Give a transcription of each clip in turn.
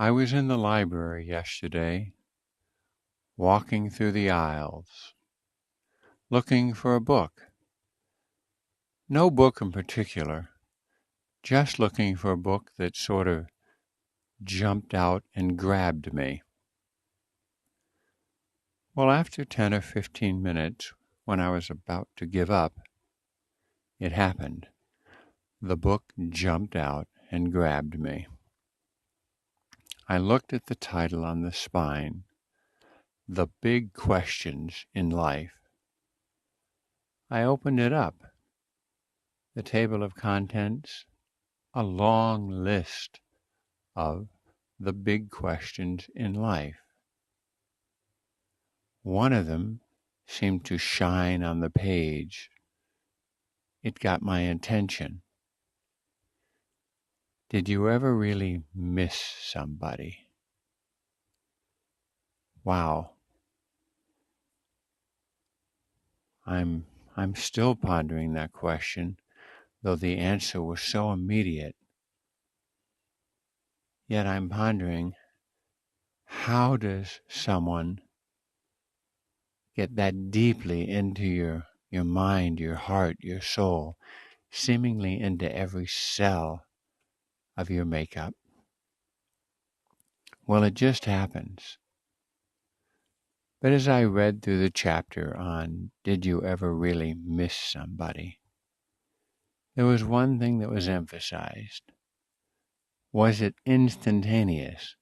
I was in the library yesterday, walking through the aisles, looking for a book. No book in particular, just looking for a book that sort of jumped out and grabbed me. Well, after 10 or 15 minutes, when I was about to give up, it happened. The book jumped out and grabbed me. I looked at the title on the spine, The Big Questions in Life. I opened it up. The table of contents, a long list of the big questions in life. One of them seemed to shine on the page. It got my attention. Did you ever really miss somebody? Wow. I'm still pondering that question, though the answer was so immediate. Yet I'm pondering, how does someone get that deeply into your mind, your heart, your soul, seemingly into every cell of your makeup? Well, it just happens. But as I read through the chapter on Did You Ever Really Miss Somebody, there was one thing that was emphasized. Was it instantaneous,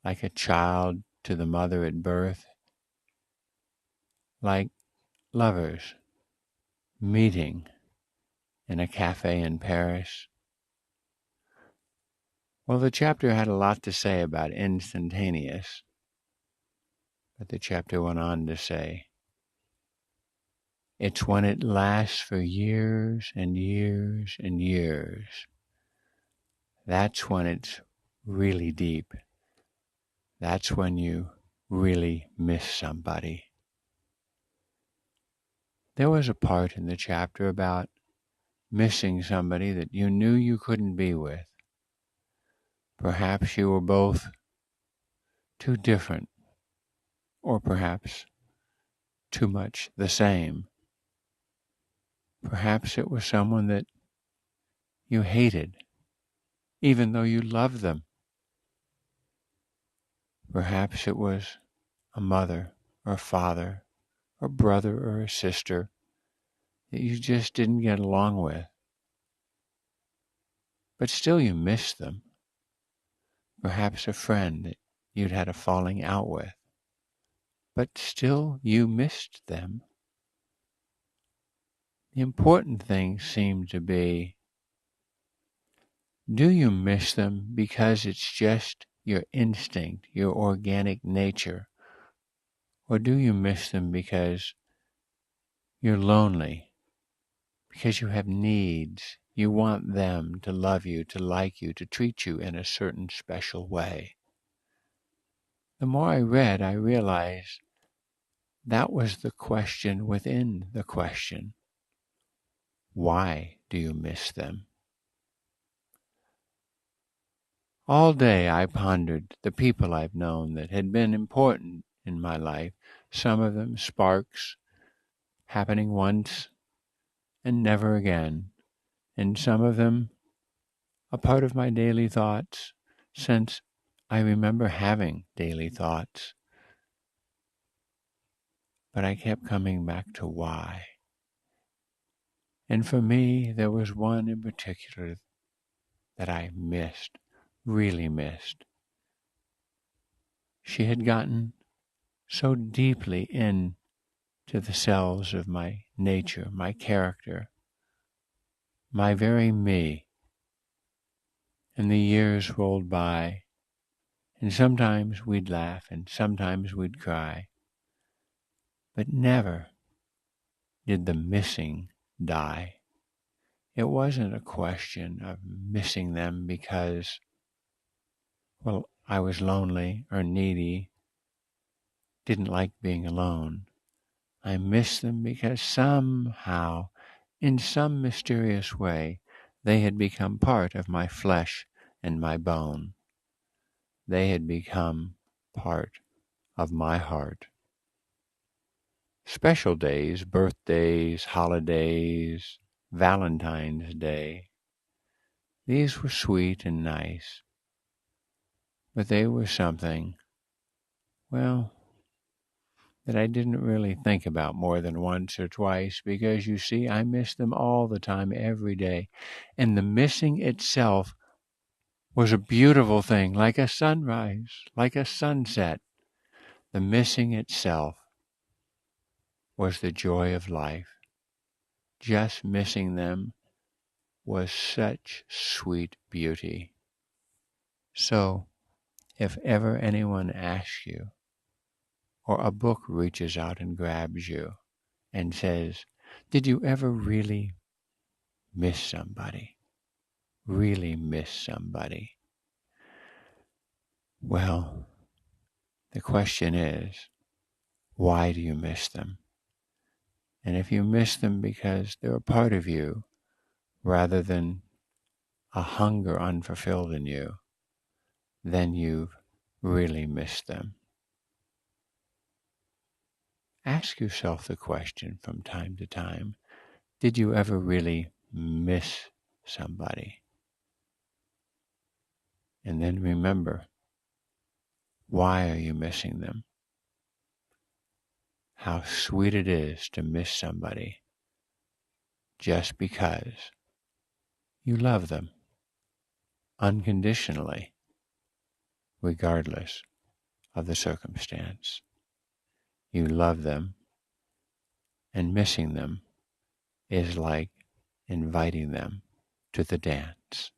like a child to the mother at birth, like lovers meeting in a cafe in Paris? Well, the chapter had a lot to say about instantaneous, but the chapter went on to say, it's when it lasts for years and years and years. That's when it's really deep. That's when you really miss somebody. There was a part in the chapter about missing somebody that you knew you couldn't be with. Perhaps you were both too different, or perhaps too much the same. Perhaps it was someone that you hated, even though you loved them. Perhaps it was a mother or a father or a brother or a sister that you just didn't get along with. But still you missed them. Perhaps a friend that you'd had a falling out with. But still you missed them. The important thing seemed to be, do you miss them because it's just your instinct, your organic nature? Or do you miss them because you're lonely, because you have needs? You want them to love you, to like you, to treat you in a certain special way. The more I read, I realized that was the question within the question. Why do you miss them? All day I pondered the people I've known that had been important in my life, some of them sparks, happening once and never again, and some of them a part of my daily thoughts since I remember having daily thoughts. But I kept coming back to why. And for me, there was one in particular that I missed, really missed. She had gotten so deeply into the cells of my nature, my character, my very me. And the years rolled by, and sometimes we'd laugh and sometimes we'd cry. But never did the missing die. It wasn't a question of missing them because, well, I was lonely or needy, didn't like being alone. I missed them because somehow, in some mysterious way, they had become part of my flesh and my bone. they had become part of my heart. Special days, birthdays, holidays, Valentine's Day, these were sweet and nice, but they were something, well, that I didn't really think about more than once or twice, because you see, I miss them all the time, every day. And the missing itself was a beautiful thing, like a sunrise, like a sunset. The missing itself was the joy of life. Just missing them was such sweet beauty. So, if ever anyone asks you, or a book reaches out and grabs you and says, "Did you ever really miss somebody? Really miss somebody?" Well, the question is, why do you miss them? And if you miss them because they're a part of you, rather than a hunger unfulfilled in you, then you've really missed them. Ask yourself the question from time to time, did you ever really miss somebody? And then remember, why are you missing them? How sweet it is to miss somebody just because you love them unconditionally, regardless of the circumstance. You love them, and missing them is like inviting them to the dance.